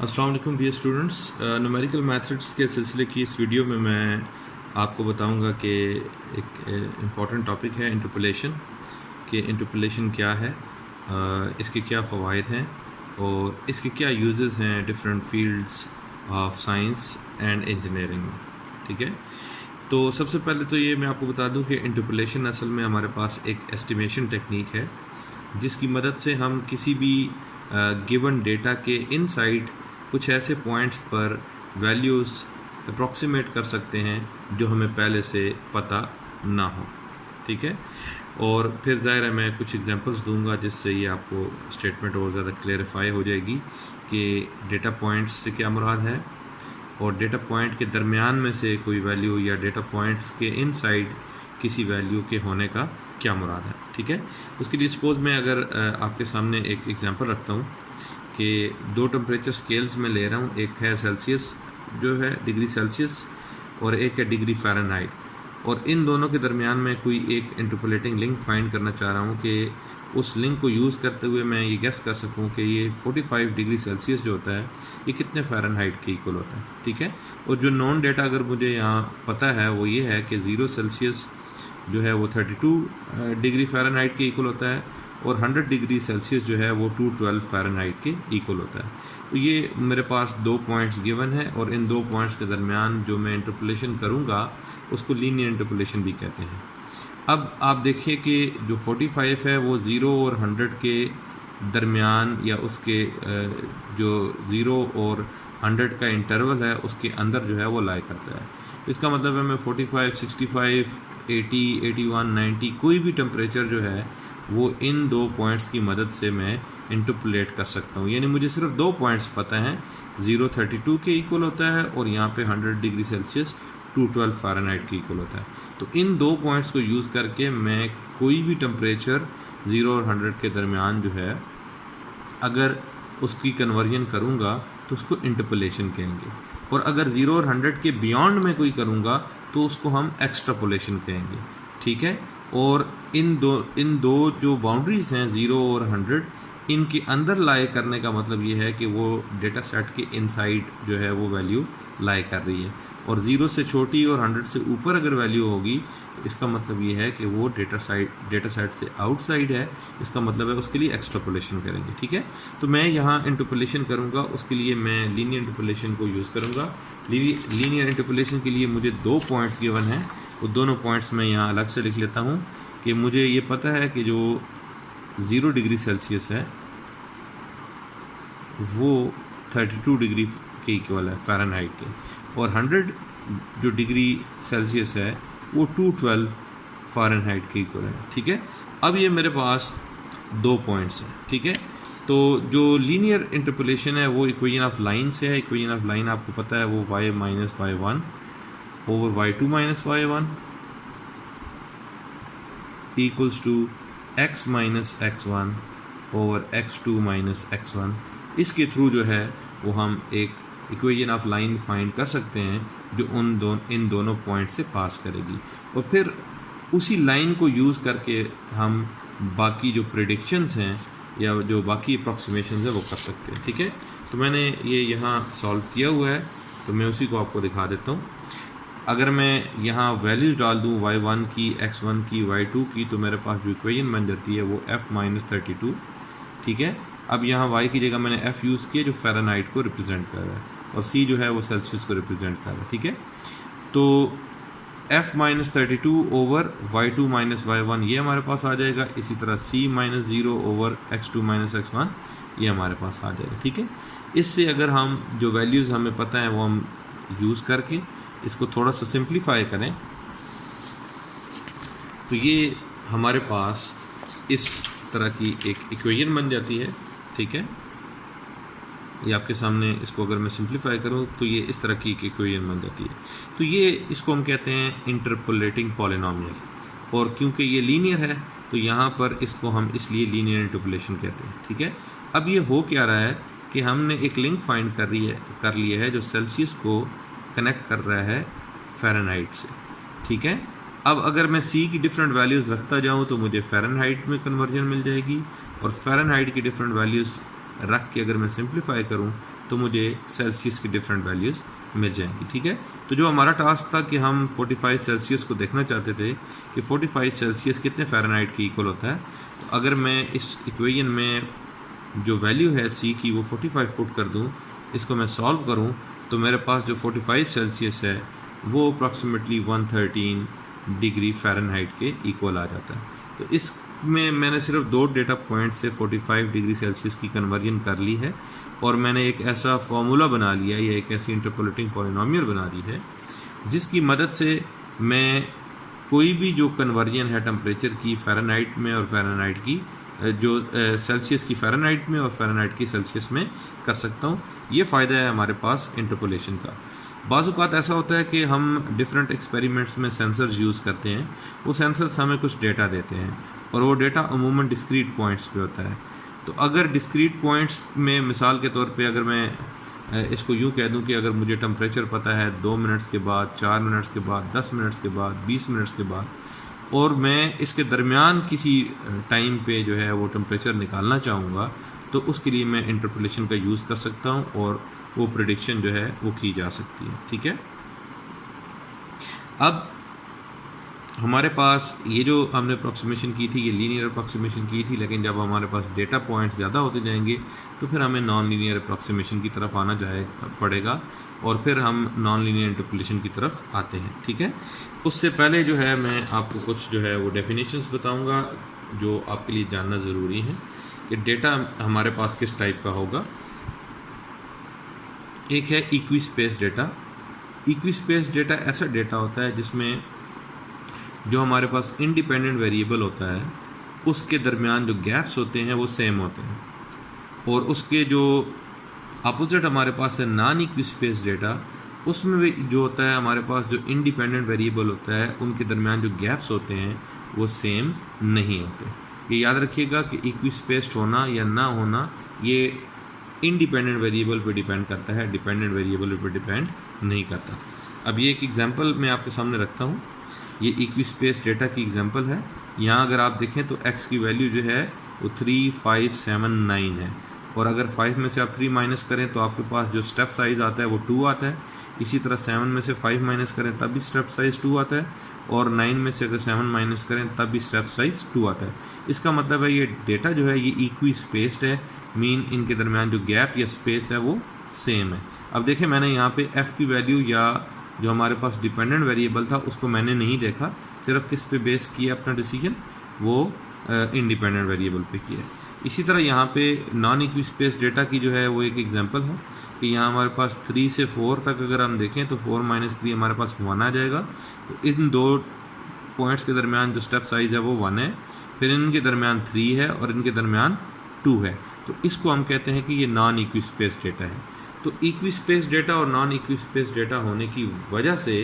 अस्सलाम वालेकुम dear students, numerical methods के सिलसिले की इस वीडियो में मैं आपको बताऊंगा कि एक इम्पॉर्टेंट टॉपिक है इंटरपोलेशन। कि इंटरपोलेशन क्या है, इसके क्या फ़वाइद हैं और इसके क्या यूजेस हैं different fields of science and engineering में। ठीक है, तो सबसे पहले तो ये मैं आपको बता दूं कि इंटरपोलेशन असल में हमारे पास एक एस्टिमेशन टेक्निक है जिसकी मदद से हम किसी भी गिवन डेटा के इनसाइड कुछ ऐसे पॉइंट्स पर वैल्यूज़ अप्रॉक्सीमेट कर सकते हैं जो हमें पहले से पता ना हो। ठीक है, और फिर ज़ाहिर है मैं कुछ एग्जांपल्स दूंगा जिससे ये आपको स्टेटमेंट और ज़्यादा क्लेरिफाई हो जाएगी कि डेटा पॉइंट्स से क्या मुराद है और डेटा पॉइंट के दरमियान में से कोई वैल्यू या डेटा पॉइंट्स के इनसाइड किसी वैल्यू के होने का क्या मुराद है। ठीक है, उसके लिए सपोज मैं अगर आपके सामने एक एग्जांपल रखता हूँ कि दो टेम्परेचर स्केल्स में ले रहा हूँ, एक है सेल्सियस जो है डिग्री सेल्सियस और एक है डिग्री फ़ारेनहाइट, और इन दोनों के दरमियान में कोई एक इंटरपोलेटिंग लिंक फाइंड करना चाह रहा हूँ कि उस लिंक को यूज़ करते हुए मैं ये गेस कर सकूँ कि ये 45 डिग्री सेल्सियस जो होता है ये कितने फ़ारेनहाइट के इक्वल होता है। ठीक है, और जो नॉन डेटा अगर मुझे यहाँ पता है वो ये है कि 0 सेल्सियस जो है वो 32 डिग्री फ़ारेनहाइट के इक्वल होता है और 100 डिग्री सेल्सियस जो है वो 212 फ़ारेनहाइट के इक्वल होता है। तो ये मेरे पास दो पॉइंट्स गिवन है और इन दो पॉइंट्स के दरमियान जो मैं इंटरपोलेशन करूँगा उसको लीनियर इंटरपोलेशन भी कहते हैं। अब आप देखिए कि जो 45 है वो 0 और 100 के दरमियान या उसके जो 0 और 100 का इंटरवल है उसके अंदर जो है वो लाई करता है। इसका मतलब है मैं 45, 65, 80, 81, 90 कोई भी टेम्परेचर जो है वो इन दो पॉइंट्स की मदद से मैं इंटरपोलेट कर सकता हूँ। यानी मुझे सिर्फ दो पॉइंट्स पता हैं, 0 32 के इक्वल होता है और यहाँ पे 100 डिग्री सेल्सियस 212 फ़ारेनहाइट के इक्वल होता है। तो इन दो पॉइंट्स को यूज़ करके मैं कोई भी टेम्परेचर 0 और 100 के दरमियान जो है अगर उसकी कन्वर्जन करूँगा तो उसको इंटरपोलेशन कहेंगे, और अगर 0 और 100 के बियॉन्ड में कोई करूँगा तो उसको हम एक्स्ट्रापोलेशन कहेंगे। ठीक है, और इन दो जो बाउंड्रीज़ हैं 0 और 100 इनके अंदर लाई करने का मतलब ये है कि वो डेटा सेट के इनसाइड जो है वो वैल्यू लाई कर रही है, और 0 से छोटी और 100 से ऊपर अगर वैल्यू होगी इसका मतलब ये है कि वो डेटा सेट से आउटसाइड है, इसका मतलब है उसके लिए एक्स्ट्रापोलेशन करेंगे। ठीक है, तो मैं यहाँ इंटरपोलेशन करूँगा, उसके लिए मैं लीनियर इंटरपोलेशन को यूज़ करूँगा। लीनियर इंटरपोलेशन के लिए मुझे दो पॉइंट्स गिवन हैं, वो दोनों पॉइंट्स मैं यहाँ अलग से लिख लेता हूँ कि मुझे ये पता है कि जो 0 डिग्री सेल्सियस है वो 32 डिग्री के इक्वल है फ़ारेनहाइट के, और 100 जो डिग्री सेल्सियस है वो 212 फ़ारेनहाइट के इक्वल है। ठीक है, अब ये मेरे पास दो पॉइंट्स हैं। ठीक है, तो जो लीनियर इंटरपोलेशन है वो इक्वेशन ऑफ लाइन से है। इक्वेशन ऑफ लाइन आपको पता है वो y minus y1 over y2 minus y1 equals to x minus x1 over x2 minus x1। इसके थ्रू जो है वो हम एक इक्वेशन ऑफ लाइन फाइंड कर सकते हैं जो इन दोनों पॉइंट से पास करेगी, और फिर उसी लाइन को यूज़ करके हम बाकी जो प्रेडिक्शंस हैं या जो बाकी अप्रॉक्सीमेशंस है वो कर सकते हैं। ठीक है, तो मैंने ये यहाँ सॉल्व किया हुआ है तो मैं उसी को आपको दिखा देता हूँ। अगर मैं यहाँ वैल्यूज डाल दूँ y1 की, x1 की, y2 की, तो मेरे पास जो इक्वेशन बन जाती है वो f माइनस 32। ठीक है, अब यहाँ y की जगह मैंने f यूज़ किया जो फ़ारेनहाइट को रिप्रेजेंट कर रहा है, और c जो है वो सेल्सियस को रिप्रेजेंट कर रहा है। ठीक है, तो f minus 32 over y2 minus y1 ये हमारे पास आ जाएगा। इसी तरह c minus 0 over x2 minus x1 ये हमारे पास आ जाएगा। ठीक है, इससे अगर हम जो वैल्यूज़ हमें पता है वो हम यूज़ करके इसको थोड़ा सा सिंप्लीफाई करें तो ये हमारे पास इस तरह की एक इक्वेशन बन जाती है। ठीक है, ये आपके सामने इसको अगर मैं सिंप्लीफाई करूं तो ये इस तरह की एक इक्वेशन बन जाती है। तो ये इसको हम कहते हैं इंटरपोलेटिंग पॉलिनोमियल, और क्योंकि ये लीनियर है तो यहाँ पर इसको हम इसलिए लीनियर इंटरपोलेशन कहते हैं। ठीक है, अब ये हो क्या रहा है कि हमने एक लिंक फाइंड कर लिया है जो सेल्सियस को कनेक्ट कर रहा है फ़ारेनहाइट से। ठीक है, अब अगर मैं c की डिफरेंट वैल्यूज़ रखता जाऊँ तो मुझे फ़ारेनहाइट में कन्वर्जन मिल जाएगी, और फ़ारेनहाइट की डिफरेंट वैल्यूज़ रख के अगर मैं सिंप्लीफाई करूँ तो मुझे सेल्सियस की डिफरेंट वैल्यूज़ मिल जाएंगी। ठीक है, तो जो हमारा टास्क था कि हम 45 सेल्सियस को देखना चाहते थे कि 45 सेल्सियस कितने फ़ारेनहाइट के इक्वल होता है। तो अगर मैं इस इक्वेशन में जो वैल्यू है सी की वो 45 पुट कर दूँ, इसको मैं सॉल्व करूँ, तो मेरे पास जो 45 सेल्सियस है वो अप्रॉक्सीमेटली 113 डिग्री फ़ारेनहाइट के इक्वल आ जाता है। तो इसमें मैंने सिर्फ 2 डेटा पॉइंट से 45 डिग्री सेल्सियस की कन्वर्जन कर ली है और मैंने एक ऐसा फार्मूला बना लिया या एक ऐसी इंटरपोलेटिंग पॉलिनोमियल बना ली है जिसकी मदद से मैं कोई भी जो कन्वर्जन है टेम्परेचर की फ़ारेनहाइट में और फ़ारेनहाइट की जो सेल्सियस की फ़ारेनहाइट में और फ़ारेनहाइट की सेल्सियस में कर सकता हूँ। ये फ़ायदा है हमारे पास इंटरपोलेशन का। बाज़ औक़ात ऐसा होता है कि हम डिफरेंट एक्सपेरिमेंट्स में सेंसर्स यूज़ करते हैं, वो सेंसर्स हमें कुछ डेटा देते हैं और वो डेटा अमूमन डिस्क्रीट पॉइंट्स पे होता है। तो अगर डिस्क्रीट पॉइंट्स में मिसाल के तौर पे अगर मैं इसको यूँ कह दूँ कि अगर मुझे टेम्परेचर पता है 2 मिनट्स के बाद, 4 मिनट्स के बाद, 10 मिनट्स के बाद, 20 मिनट्स के बाद, और मैं इसके दरमियान किसी टाइम पे जो है वो टेम्परेचर निकालना चाहूँगा, तो उसके लिए मैं इंटरपोलेशन का यूज़ कर सकता हूँ और वो प्रेडिक्शन जो है वो की जा सकती है। ठीक है, अब हमारे पास ये जो हमने अप्रॉक्सीमेशन की थी ये लीनियर अप्रॉक्सीमेशन की थी, लेकिन जब हमारे पास डेटा पॉइंट्स ज़्यादा होते जाएंगे तो फिर हमें नॉन लीनियर अप्रॉक्सीमेशन की तरफ आना पड़ेगा और फिर हम नॉन लीनियर इंटरपोलेशन की तरफ आते हैं। ठीक है, उससे पहले जो है मैं आपको कुछ जो है वो डेफिनेशंस बताऊंगा जो आपके लिए जानना ज़रूरी है कि डेटा हमारे पास किस टाइप का होगा। एक है equi space data. Equi space data ऐसा डेटा होता है जिसमें जो हमारे पास इंडिपेंडेंट वेरिएबल होता है उसके दरमियान जो गैप्स होते हैं वो सेम होते हैं, और उसके जो अपोजिट हमारे पास है नॉन इक्वी स्पेस डेटा, उसमें भी जो होता है हमारे पास जो इंडिपेंडेंट वेरिएबल होता है उनके दरमियान जो गैप्स होते हैं वो सेम नहीं होते। ये याद रखिएगा कि इक्वी स्पेस्ड होना या ना होना ये इंडिपेंडेंट वेरिएबल पे डिपेंड करता है, डिपेंडेंट वेरिएबल पे डिपेंड नहीं करता। अब ये एक एग्जांपल मैं आपके सामने रखता हूँ, ये इक्वी स्पेस डेटा की एग्जांपल है। यहाँ अगर आप देखें तो x की वैल्यू जो है वो 3579 है, और अगर 5 में से आप 3 माइनस करें तो आपके पास जो स्टेप साइज़ आता है वो 2 आता है। इसी तरह 7 में से 5 माइनस करें तब भी स्टेप साइज़ 2 आता है, और 9 में से अगर 7 माइनस करें तब भी स्टेप साइज़ 2 आता है। इसका मतलब है ये डेटा जो है ये इक्वी स्पेस्ड है, मीन इनके दरमियान जो गैप या स्पेस है वो सेम है। अब देखें मैंने यहाँ पे f की वैल्यू या जो हमारे पास डिपेंडेंट वेरिएबल था उसको मैंने नहीं देखा, सिर्फ किस पे बेस किया अपना डिसीजन, वो इंडिपेंडेंट वेरिएबल पे किया। इसी तरह यहाँ पे नॉन इक्वी स्पेस डेटा की जो है वो एक एग्जांपल है कि यहाँ हमारे पास 3 से 4 तक अगर हम देखें तो 4 माइनस 3 हमारे पास 1 आ जाएगा। तो इन दो पॉइंट्स के दरमियान जो स्टेप साइज़ है वो 1 है, फिर इनके दरमियान 3 है और इनके दरमियान 2 है। तो इसको हम कहते हैं कि ये नॉन इक्वी स्पेस डेटा है। तो इक्वी स्पेस डेटा और नॉन इक्वी स्पेस डेटा होने की वजह से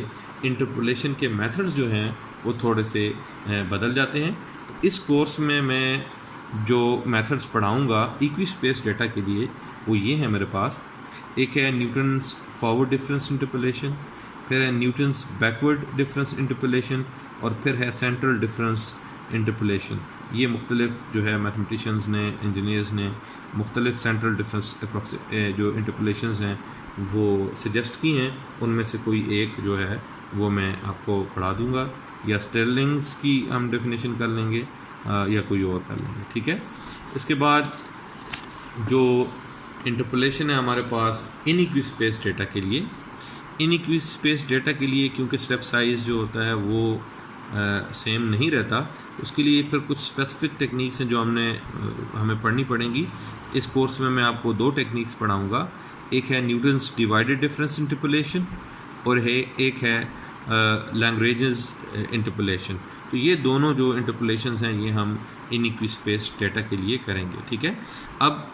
इंटरपोलेशन के मेथड्स जो हैं वो थोड़े से बदल जाते हैं। इस कोर्स में मैं जो मेथड्स पढ़ाऊँगा इक्वी स्पेस डेटा के लिए वो ये है मेरे पास। एक है न्यूटन्स फॉरवर्ड डिफरेंस इंटरपोलेशन, फिर है न्यूटन्स बैकवर्ड डिफरेंस इंटरपोलेशन, और फिर है सेंट्रल डिफरेंस इंटरपोलेशन। ये मुख्तलिफ जो है मैथमेटिशियंस ने, इंजीनियर्स ने मुख्तलिफ सेंट्रल डिफरेंस जो इंटरपोलेशंस हैं वो सजेस्ट की हैं, उनमें से कोई एक जो है वो मैं आपको पढ़ा दूंगा, या स्टेरलिंग्स की हम डेफिनेशन कर लेंगे या कोई और कर लेंगे। ठीक है, इसके बाद जो इंटरपोलेशन है हमारे पास इनइक्वी स्पेस डेटा के लिए, इनइक्वी स्पेस डेटा के लिए क्योंकि स्टेप साइज़ जो होता है वो सेम नहीं रहता, उसके लिए फिर कुछ स्पेसिफिक टेक्निक्स हैं जो हमें पढ़नी पड़ेंगी। इस कोर्स में मैं आपको 2 टेक्निक्स पढ़ाऊँगा, एक है न्यूटन्स डिवाइडेड डिफरेंस इंटरपोलेशन और एक है लैग्रेंज इंटरपोलेशन। तो ये दोनों जो इंटरपोलेशंस हैं ये हम इनइक्वी स्पेस डेटा के लिए करेंगे। ठीक है, अब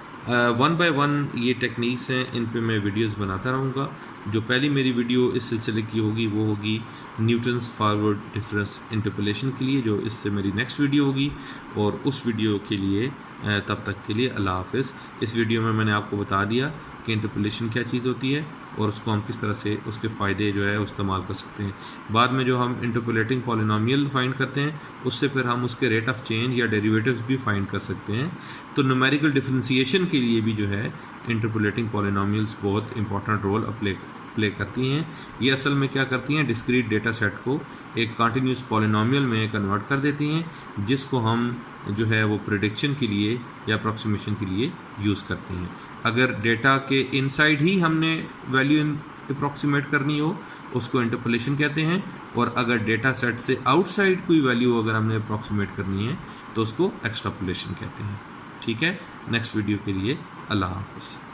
1 बाय 1 ये टेक्निक्स हैं, इन पे मैं वीडियोस बनाता रहूँगा। जो पहली मेरी वीडियो इस सिलसिले की होगी वो होगी न्यूटन्स फॉरवर्ड डिफरेंस इंटरपोलेशन के लिए, जो इससे मेरी नेक्स्ट वीडियो होगी। और उस वीडियो के लिए तब तक के लिए अल्लाह हाफ़िज़। इस वीडियो में मैंने आपको बता दिया कि इंटरपोलेशन क्या चीज़ होती है और उसको हम किस तरह से उसके फ़ायदे जो है इस्तेमाल कर सकते हैं। बाद में जो हम इंटरपोलेटिंग पॉलिनोमियल फाइंड करते हैं उससे फिर हम उसके रेट ऑफ चेंज या डेरिवेटिव्स भी फाइंड कर सकते हैं। तो न्यूमेरिकल डिफरेंशिएशन के लिए भी जो है इंटरपोलेटिंग पॉलिनोमियल्स बहुत इंपॉर्टेंट रोल प्ले करती हैं। ये असल में क्या करती हैं, डिस्क्रीट डेटा सेट को एक कंटिन्यूस पॉलिनोमियल में कन्वर्ट कर देती हैं, जिसको हम जो है वो प्रेडिक्शन के लिए या अप्रॉक्सीमेशन के लिए यूज़ करते हैं। अगर डेटा के इनसाइड ही हमने वैल्यू अप्रॉक्सीमेट करनी हो उसको इंटरपोलेशन कहते हैं, और अगर डेटा सेट से आउटसाइड कोई वैल्यू अगर हमने अप्रॉक्सीमेट करनी है तो उसको एक्सट्रापोलेशन कहते हैं। ठीक है, नेक्स्ट वीडियो के लिए अल्लाह हाफ़िज़।